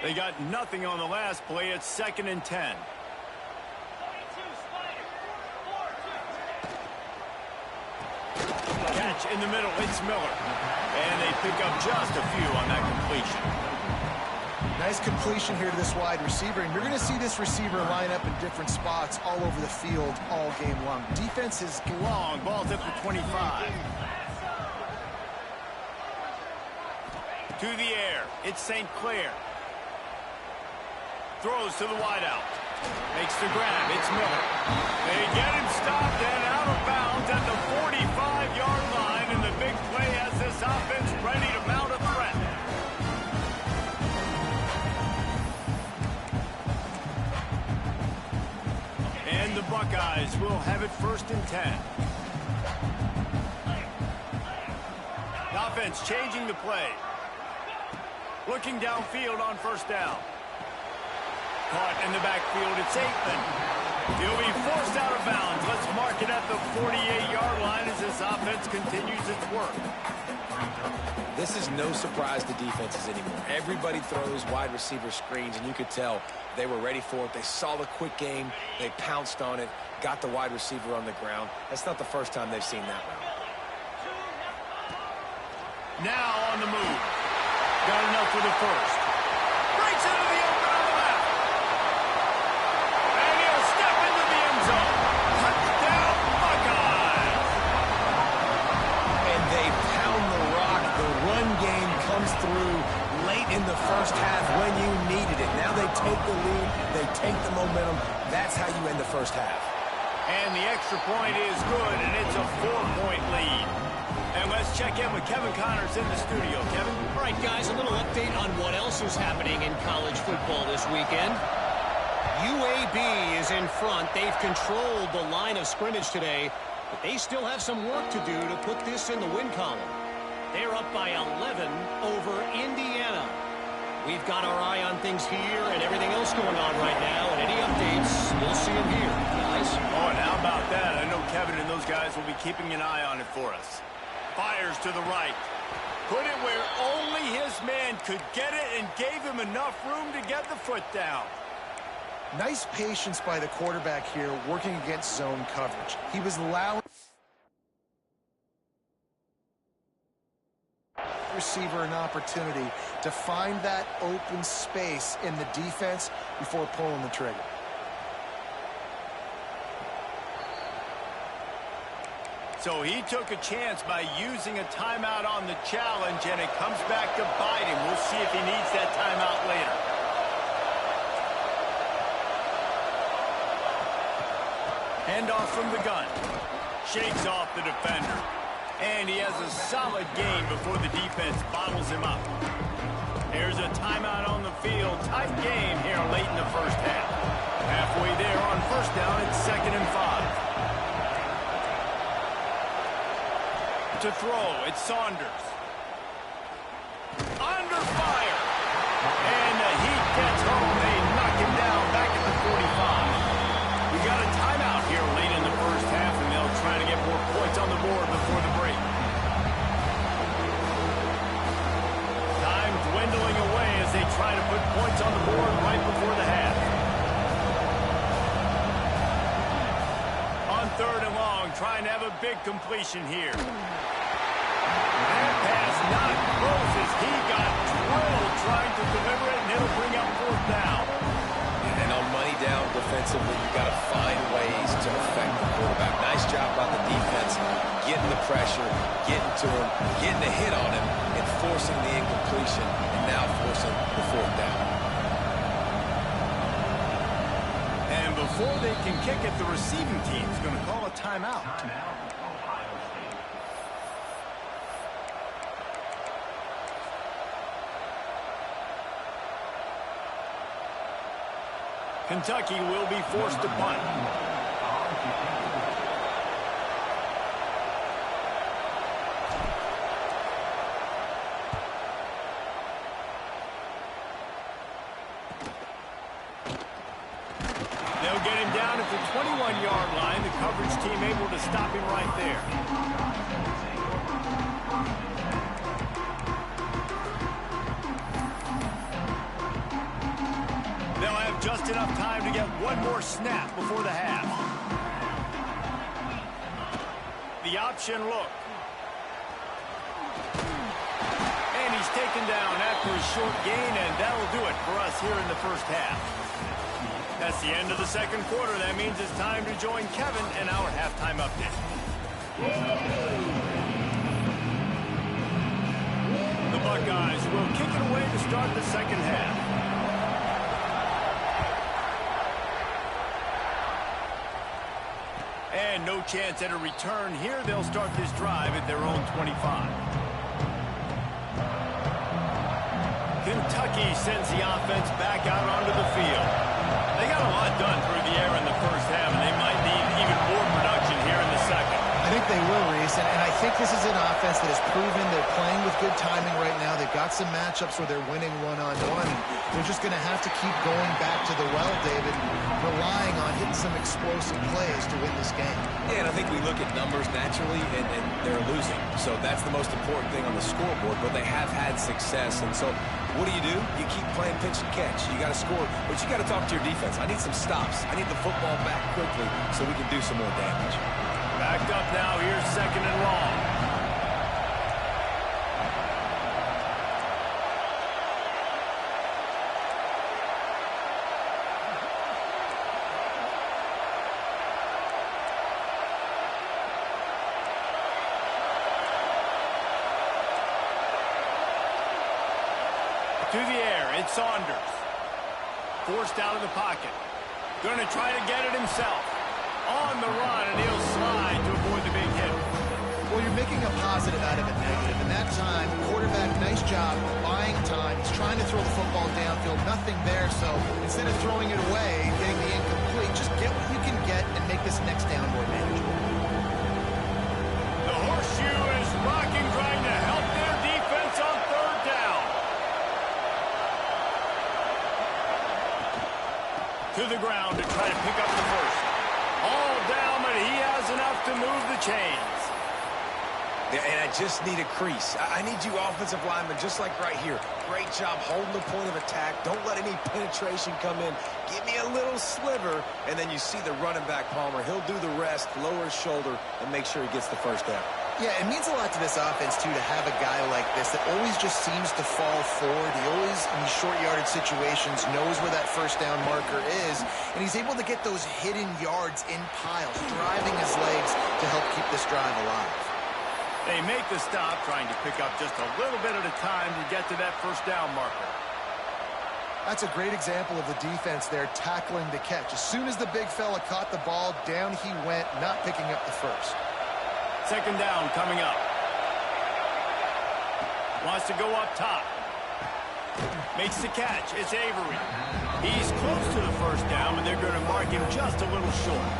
They got nothing on the last play. It's 2nd and 10. Catch in the middle. It's Miller. And they pick up just a few on that completion. Nice completion here to this wide receiver. And you're going to see this receiver line up in different spots all over the field all game long. Defense is long. Ball's up to 25. To the air. It's St. Clair. Throws to the wideout. Makes the grab. It's Miller. They get him stopped and out of bounds at the 45-yard line. And the big play has this offense ready to mount a threat. And the Buckeyes will have it 1st and 10. The offense changing the play. Looking downfield on 1st down. Caught in the backfield, it's Aikman. He'll be forced out of bounds. Let's mark it at the 48-yard line as this offense continues its work. This is no surprise to defenses anymore. Everybody throws wide receiver screens, and you could tell they were ready for it. They saw the quick game. They pounced on it, got the wide receiver on the ground. That's not the first time they've seen that route. Now on the move. Got enough for the first. Breaks into the open on the left. And he'll step into the end zone. Touchdown, Buckeyes. And they pound the rock. The run game comes through late in the first half when you needed it. Now they take the lead. They take the momentum. That's how you end the first half. And the extra point is good, and it's a 4-point lead. And let's check in with Kevin Connors in the studio. Kevin? All right, guys, a little update on what else is happening in college football this weekend. UAB is in front. They've controlled the line of scrimmage today, but they still have some work to do to put this in the win column. They're up by 11 over Indiana. We've got our eye on things here and everything else going on right now, and any updates, you'll see them here, guys. Oh, and how about that? I know Kevin and those guys will be keeping an eye on it for us. Fires to the right. Put it where only his man could get it and gave him enough room to get the foot down. nice patience by the quarterback here working against zone coverage. He was allowing receiver an opportunity to find that open space in the defense before pulling the trigger. So he took a chance by using a timeout on the challenge, and it comes back to bite him. We'll see if he needs that timeout later. Handoff from the gun. Shakes off the defender. And he has a solid gain before the defense bottles him up. There's a timeout on the field. Tight game here late in the first half. Halfway there on first down, it's 2nd and 5. To throw, it's Saunders. Under fire. And the Heat gets home. They knock him down back at the 45. We got a timeout here late in the first half, and they'll try to get more points on the board before the break. Time dwindling away as they try to put points on the board right before the half. On 3rd and long, trying to have a big completion here. That pass not close as he got drilled trying to deliver it, and it'll bring up 4th down. And on money down defensively, you got to find ways to affect the quarterback. Nice job by the defense, getting the pressure, getting to him, getting a hit on him, and forcing the incompletion, and now forcing the 4th down. And before they can kick it, the receiving team's going to call a timeout. Kentucky will be forced to punt. They'll get him down at the 21-yard line. The coverage team able to stop him right there. just enough time to get one more snap before the half. The option look. And he's taken down after a short gain, and that'll do it for us here in the first half. That's the end of the second quarter. That means it's time to join Kevin and our halftime update. The Buckeyes will kick it away to start the second half. And no chance at a return here. They'll start this drive at their own 25. Kentucky sends the offense back out onto the field. They got a lot done through the air in the first half, and they might need even more production here in the second. I think they will, Reese, and I think this is an offense that has proven they're playing with good timing right now. They've got some matchups where they're winning one-on-one, and they're just going to have to keep going back to the well, David, relying on hitting some explosive plays to win this game. Yeah, and I think we look at numbers naturally, and they're losing. So that's the most important thing on the scoreboard, but they have had success. And so what do? You keep playing pitch and catch. You got to score, but you got to talk to your defense. I need some stops. I need the football back quickly so we can do some more damage. Backed up now. Here's second and long. To the air, it's Saunders. Forced out of the pocket. Going to try to get it himself. On the run, and he'll slide to avoid the big hit. Well, you're making a positive out of a negative. And that time, quarterback, nice job buying time. He's trying to throw the football downfield. Nothing there, so instead of throwing it away, getting the incomplete, just get what you can get and make this next down more manageable. The horseshoe is rocking, trying to help their defense on third down. To the ground to try to pick up the first. All down, but he has enough to move the chains. Yeah, and I just need a crease. I need you offensive linemen, just like right here. Great job holding the point of attack. Don't let any penetration come in. Give me a little sliver, and then you see the running back, Palmer. He'll do the rest, lower his shoulder, and make sure he gets the first down. Yeah, it means a lot to this offense, too, to have a guy like this that always just seems to fall forward. He always, in these short yardage situations, knows where that first down marker is, and he's able to get those hidden yards in piles, driving his legs to help keep this drive alive. They make the stop, trying to pick up just a little bit at a time to get to that first down marker. That's a great example of the defense there tackling the catch. As soon as the big fella caught the ball, down he went, not picking up the first. Second down coming up. Wants to go up top. Makes the catch. It's Avery. He's close to the first down, but they're going to mark him just a little short.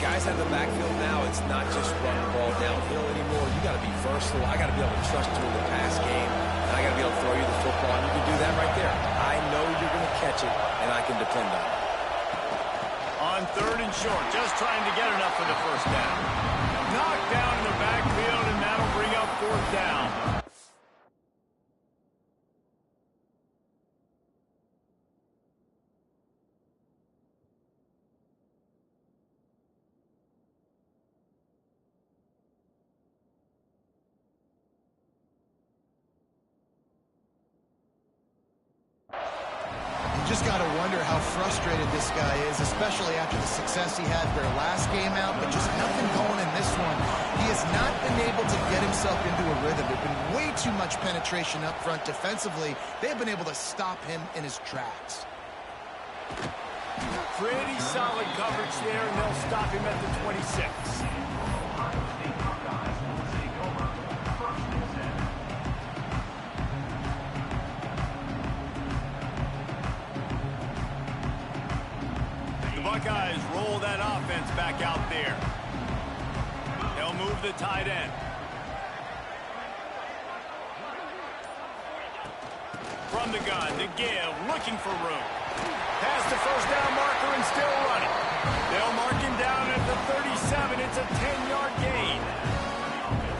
Guys have the backfield now. It's not just run the ball downhill anymore. You got to be versatile. I got to be able to trust you in the pass game, and I got to be able to throw you the football, and you can do that right there. I know you're going to catch it, and I can depend on it. On third and short, just trying to get enough for the first down. Knocked down in the backfield, and that'll bring up fourth down. Just got to wonder how frustrated this guy is, especially after the success he had their last game out, but just nothing going in this one. He has not been able to get himself into a rhythm. There's been way too much penetration up front defensively. They've been able to stop him in his tracks. Pretty solid coverage there, and they'll stop him at the 26. Buckeyes roll that offense back out there. They'll move the tight end. From the gun to give, looking for room. Past the first down marker and still running. They'll mark him down at the 37. It's a 10-yard gain.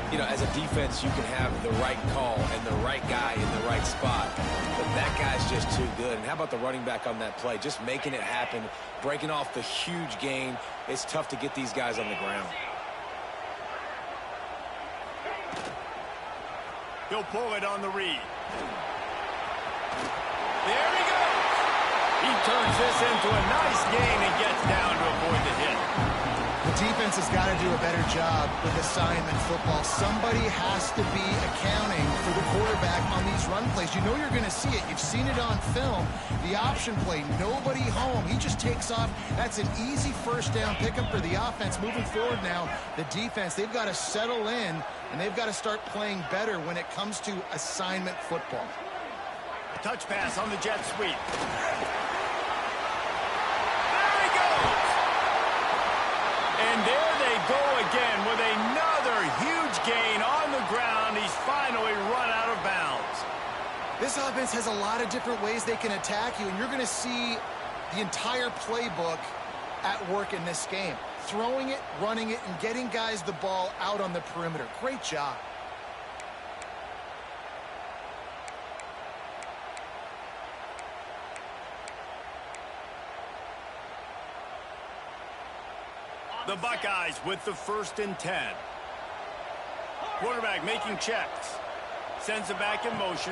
You know, as a defense, you can have the right call and the right guy in the right spot, but that guy's just too good. And how about the running back on that play? Just making it happen, breaking off the huge gain. It's tough to get these guys on the ground. He'll pull it on the read. There he goes. He turns this into a nice gain and gets down to avoid the hit. The defense has got to do a better job with assignment football. Somebody has to be accounting for the quarterback on these run plays. You know you're going to see it. You've seen it on film. The option play, nobody home. He just takes off. That's an easy first down pickup for the offense. Moving forward now, the defense, they've got to settle in, and they've got to start playing better when it comes to assignment football. Touch pass on the jet sweep. And there they go again with another huge gain on the ground. He's finally run out of bounds. This offense has a lot of different ways they can attack you, and you're going to see the entire playbook at work in this game. Throwing it, running it, and getting guys the ball out on the perimeter. Great job. The Buckeyes with the 1st and 10. Quarterback making checks. Sends it back in motion.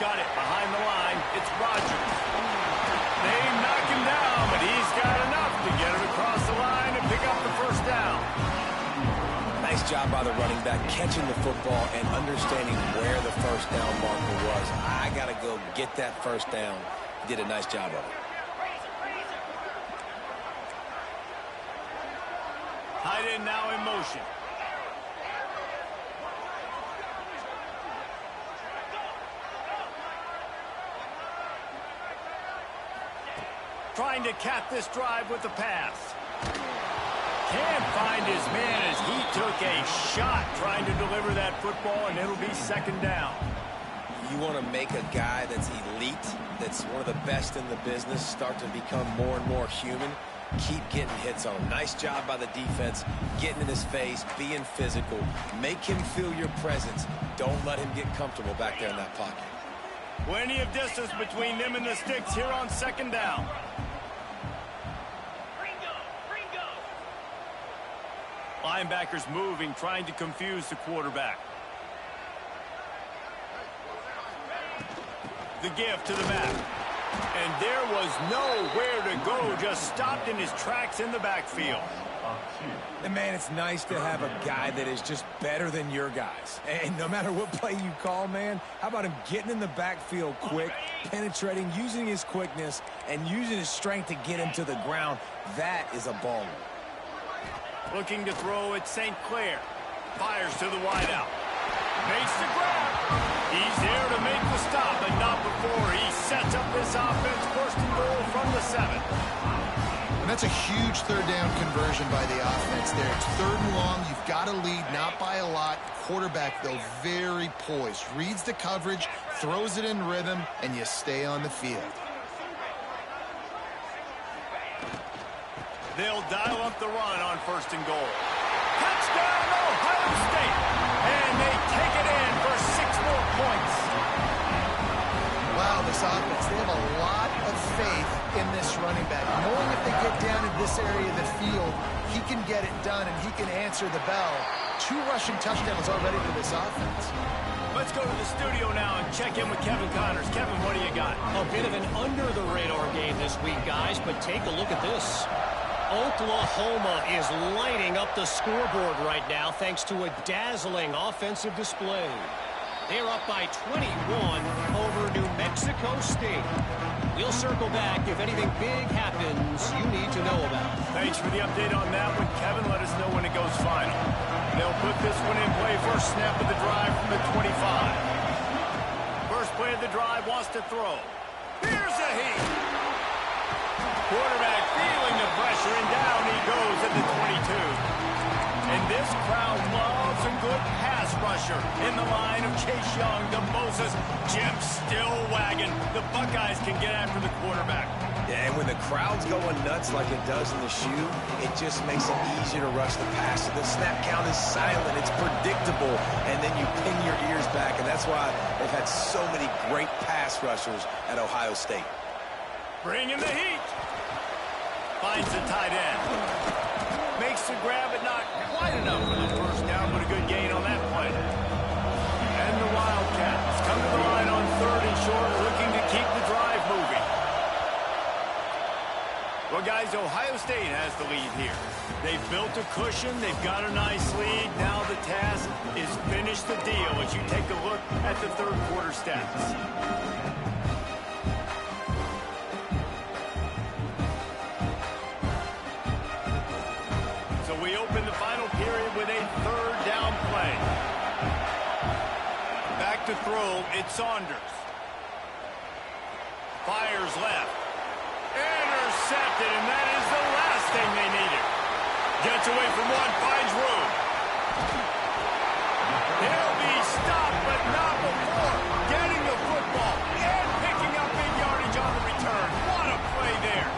Got it behind the line. It's Rodgers. They knock him down, but he's got enough to get it across the line and pick up the 1st down. Nice job by the running back catching the football and understanding where the 1st down marker was. I got to go get that 1st down. He did a nice job of it. Tight end now in motion. Trying to cap this drive with the pass. Can't find his man as he took a shot trying to deliver that football, and it'll be 2nd down. You want to make a guy that's elite, that's one of the best in the business, start to become more and more human. Keep getting hits on him. Nice job by the defense, getting in his face, being physical. Make him feel your presence. Don't let him get comfortable back there in that pocket. Plenty of distance between them and the sticks here on 2nd down. Linebackers moving, trying to confuse the quarterback. The give to the back. And there was nowhere to go, just stopped in his tracks in the backfield. And, man, it's nice to have a guy that is just better than your guys. And no matter what play you call, man, how about him getting in the backfield quick, penetrating, using his quickness, and using his strength to get him to the ground. That is a baller. Looking to throw at St. Clair. Fires to the wideout. Makes the grab. He's there to make the stop, and not before. He sets up this offense, 1st and goal from the 7. And that's a huge 3rd down conversion by the offense there. It's 3rd and long. You've got to lead, not by a lot. Quarterback, though, very poised. Reads the coverage, throws it in rhythm, and you stay on the field. They'll dial up the run on 1st and goal. Touchdown, Ohio State! And they take it in for 6 more points. Wow, this offense, they have a lot of faith in this running back. Knowing if they get down in this area of the field, he can get it done and he can answer the bell. 2 rushing touchdowns already for this offense. Let's go to the studio now and check in with Kevin Connors. Kevin, what do you got? A bit of an under-the-radar game this week, guys, but take a look at this. Oklahoma is lighting up the scoreboard right now thanks to a dazzling offensive display. They're up by 21 over New Mexico State. We'll circle back if anything big happens you need to know about. Thanks for the update on that one, Kevin. Let us know when it goes final. They'll put this one in play. First snap of the drive from the 25. First play of the drive, wants to throw. Here's a heat. Quarterback feeling the pressure, and down he goes at the 22. And this crowd loves a good pass rusher in the line of Chase Young, the Moses, Jim still wagging. The Buckeyes can get after the quarterback. Yeah, and when the crowd's going nuts like it does in the shoe, it just makes it easier to rush the pass. So the snap count is silent. It's predictable. And then you pin your ears back, and that's that's why they've had so many great pass rushers at Ohio State. Bringing the heat. Finds the tight end. Makes the grab, but not quite enough for the first down, but a good gain on that play. And the Wildcats come to the line on 3rd and short, looking to keep the drive moving. Well, guys, Ohio State has the lead here. They've built a cushion. They've got a nice lead. Now the task is finish the deal as you take a look at the third quarter stats. So we open the final period with a 3rd down play. Back to throw, it's Saunders. Fires left. Intercepted, and that is the last thing they needed. Gets away from one, finds room. He'll be stopped, but not before getting the football and picking up big yardage on the return. What a play there.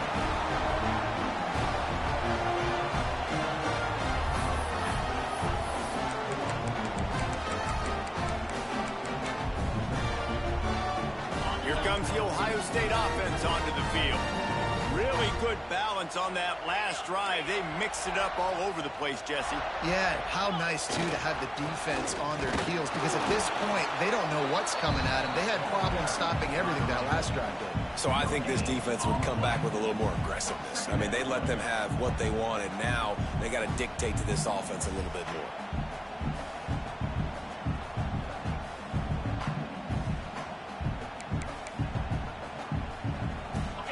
Here comes the Ohio State offense onto the field. Really good balance on that last drive. They mixed it up all over the place, Jesse. Yeah, how nice, too, to have the defense on their heels, because at this point, they don't know what's coming at them. They had problems stopping everything that last drive did. So I think this defense would come back with a little more aggressiveness. I mean, they let them have what they wanted. Now they got to dictate to this offense a little bit more.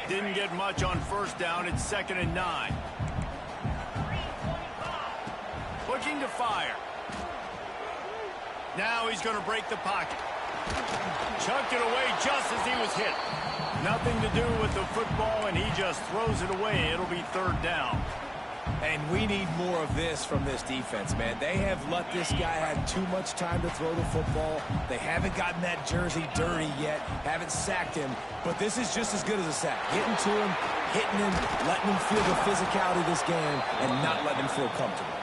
Didn't get much on first down. It's 2nd and 9. Looking to fire. Now he's going to break the pocket. Chucked it away just as he was hit. Nothing to do with the football, and he just throws it away. It'll be 3rd down. And we need more of this from this defense, man. They have let this guy have too much time to throw the football. They haven't gotten that jersey dirty yet, haven't sacked him, but this is just as good as a sack. Getting to him, hitting him, letting him feel the physicality of this game, and not letting him feel comfortable.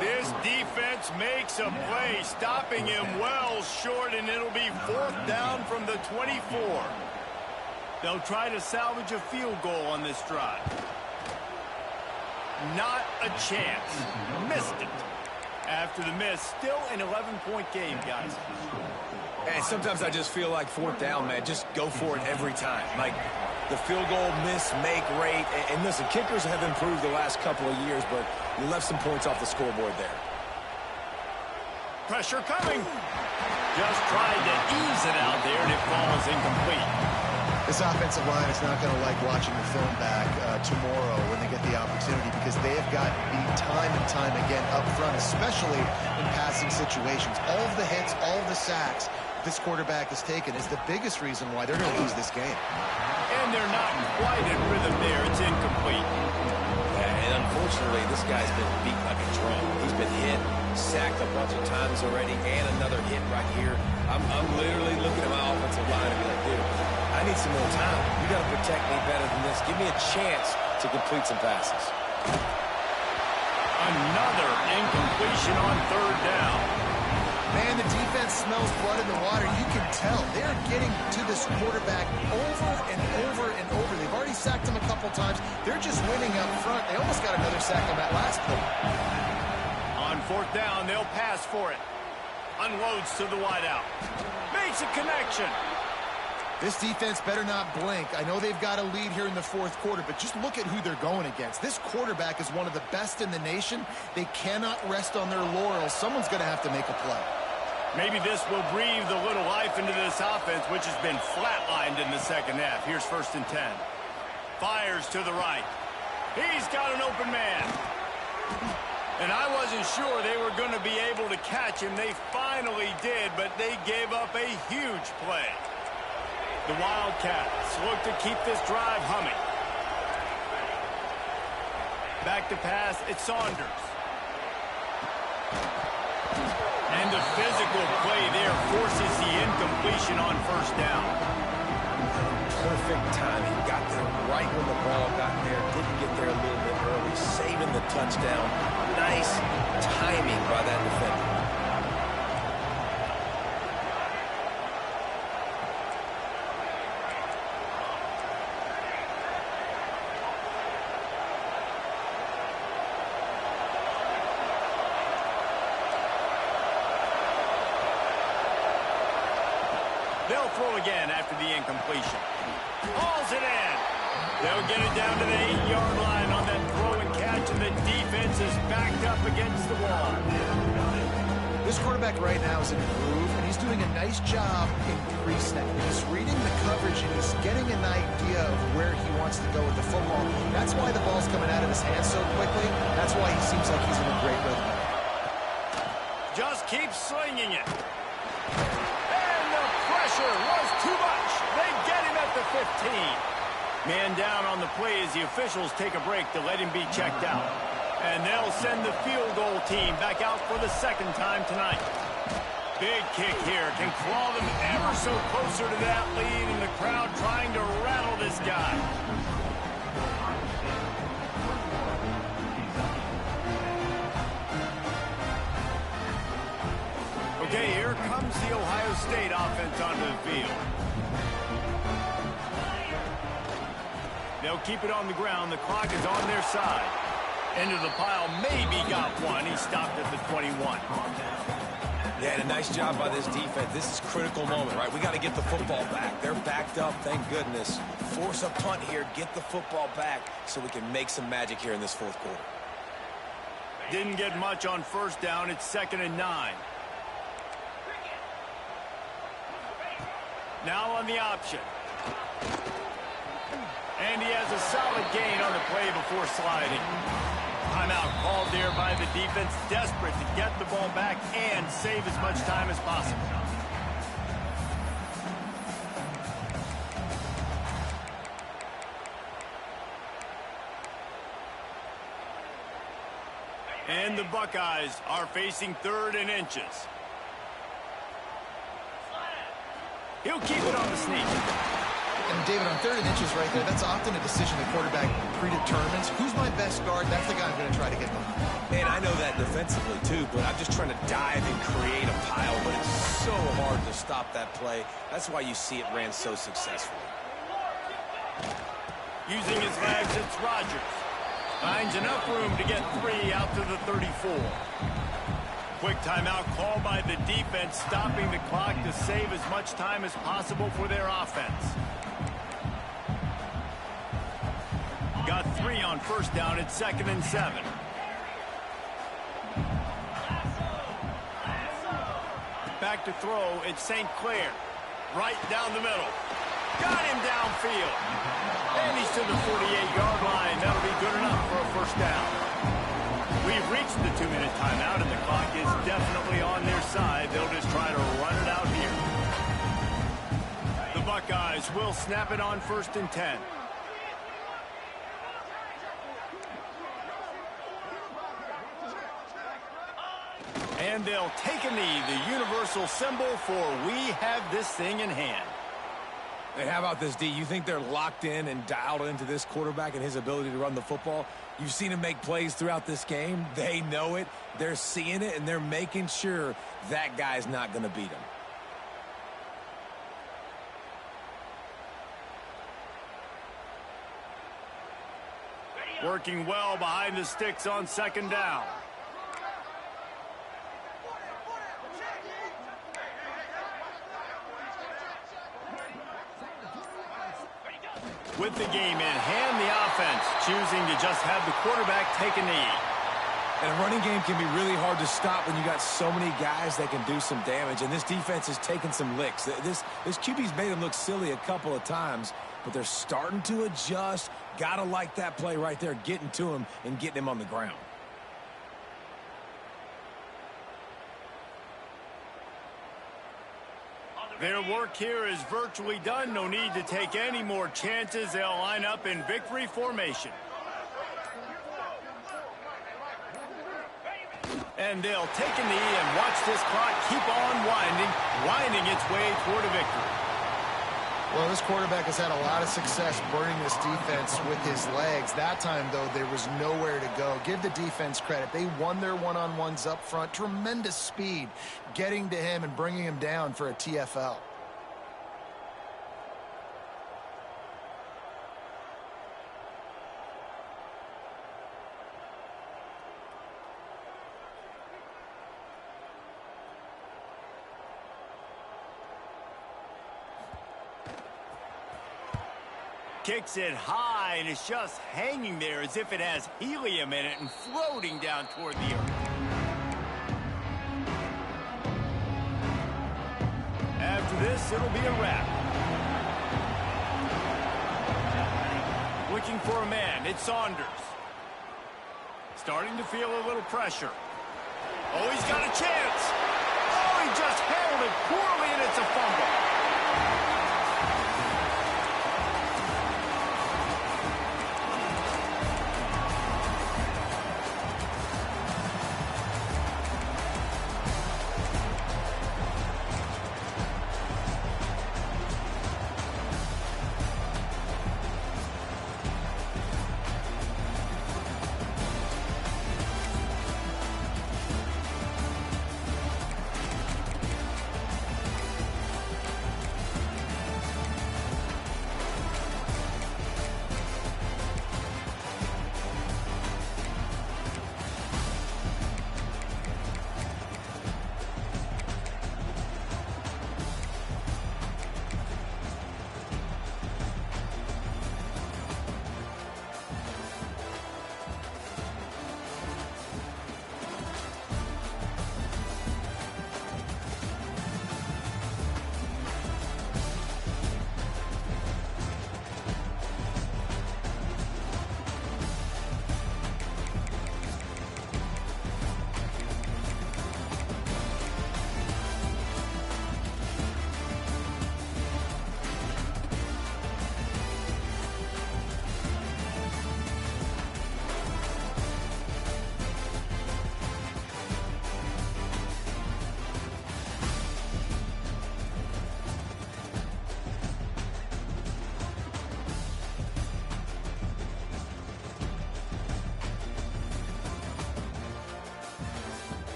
This defense makes a play, stopping him well short, and it'll be 4th down from the 24. They'll try to salvage a field goal on this drive. Not a chance. Missed it. After the miss, still an 11-point game, guys. And sometimes I just feel like 4th down, man. Just go for it every time. Like the field goal miss-make rate. And listen, kickers have improved the last couple of years, but you left some points off the scoreboard there. Pressure coming. Just tried to ease it out there, and it falls incomplete. This offensive line is not going to like watching the film back tomorrow when they get the opportunity, because they have got beat time and time again up front, especially in passing situations. All of the hits, all of the sacks this quarterback has taken is the biggest reason why they're going to lose this game. And they're not quite in rhythm there. It's incomplete. And unfortunately, this guy's been beat like a drum. He's been hit, sacked a bunch of times already, and another hit right here. I'm literally looking at my offensive line and be like, dude, I need some more time. You got to protect me better than this. Give me a chance to complete some passes. Another incompletion on 3rd down. Man, the defense smells blood in the water. You can tell they're getting to this quarterback over and over and over. They've already sacked him a couple times. They're just winning up front. They almost got another sack on that last play. On 4th down, they'll pass for it. Unloads to the wideout. Makes a connection. This defense better not blink. I know they've got a lead here in the 4th quarter, but just look at who they're going against. This quarterback is one of the best in the nation. They cannot rest on their laurels. Someone's going to have to make a play. Maybe this will breathe a little life into this offense, which has been flatlined in the 2nd half. Here's 1st and 10. Fires to the right. He's got an open man. And I wasn't sure they were going to be able to catch him. They finally did, but they gave up a huge play. The Wildcats look to keep this drive humming. Back to pass, it's Saunders. And the physical play there forces the incompletion on 1st down. Perfect timing. Got there right when the ball got there. Didn't get there a little bit early. Saving the touchdown. Nice timing by that defender. They'll throw again after the incompletion. Hauls it in. They'll get it down to the 8-yard line on that throw and catch, and the defense is backed up against the wall. This quarterback right now is in a groove, and he's doing a nice job in pre-snap. He's reading the coverage, and he's getting an idea of where he wants to go with the football. That's why the ball's coming out of his hands so quickly. That's why he seems like he's in a great rhythm. Just keep slinging it. And the pressure was too much. They get him at the 15. Man down on the play as the officials take a break to let him be checked out. And they'll send the field goal team back out for the second time tonight. Big kick here can claw them ever so closer to that lead, and the crowd trying to rattle this guy. Okay, here comes the Ohio State offense onto the field. They'll keep it on the ground. The clock is on their side. Into the pile, maybe got one. He stopped at the 21. Yeah, and a nice job by this defense. This is a critical moment, right? We got to get the football back. They're backed up, thank goodness. Force a punt here, get the football back so we can make some magic here in this fourth quarter. Didn't get much on first down. It's 2nd and 9. Now on the option. And he has a solid gain on the play before sliding. Timeout called there by the defense, desperate to get the ball back and save as much time as possible. And the Buckeyes are facing 3rd and inches. He'll keep it on the sneak. And David, on 3rd and inches right there, that's often a decision the quarterback predetermines. Who's my best guard? That's the guy I'm going to try to get behind. And I know that defensively too, but I'm just trying to dive and create a pile, but it's so hard to stop that play. That's why you see it ran so successfully. Using his legs, it's Rodgers. Finds enough room to get 3 out to the 34. Quick timeout called by the defense, stopping the clock to save as much time as possible for their offense. Got 3 on first down. It's 2nd and 7. Back to throw. It's St. Clair. Right down the middle. Got him downfield. And he's to the 48-yard line. That'll be good enough for a first down. We've reached the 2-minute timeout, and the clock is definitely on their side. They'll just try to run it out here. The Buckeyes will snap it on 1st and 10. And they'll take a knee, the universal symbol for we have this thing in hand. Hey, how about this, D? You think they're locked in and dialed into this quarterback and his ability to run the football? You've seen him make plays throughout this game. They know it. They're seeing it, and they're making sure that guy's not going to beat him. Working well behind the sticks on 2nd down. With the game in hand, the offense choosing to just have the quarterback take a knee. And a running game can be really hard to stop when you got so many guys that can do some damage. And this defense is taking some licks. This QB's made them look silly a couple of times, but they're starting to adjust. Gotta like that play right there, getting to him and getting him on the ground. Their work here is virtually done. No need to take any more chances. They'll line up in victory formation. And they'll take a knee and watch this clock keep on winding its way toward a victory. Well, this quarterback has had a lot of success burning this defense with his legs. That time, though, there was nowhere to go. Give the defense credit. They won their one-on-ones up front. Tremendous speed getting to him and bringing him down for a TFL. Kicks it high, and it's just hanging there as if it has helium in it and floating down toward the earth. After this, it'll be a wrap. Looking for a man, it's Saunders. Starting to feel a little pressure. Oh, he's got a chance. Oh, he just handled it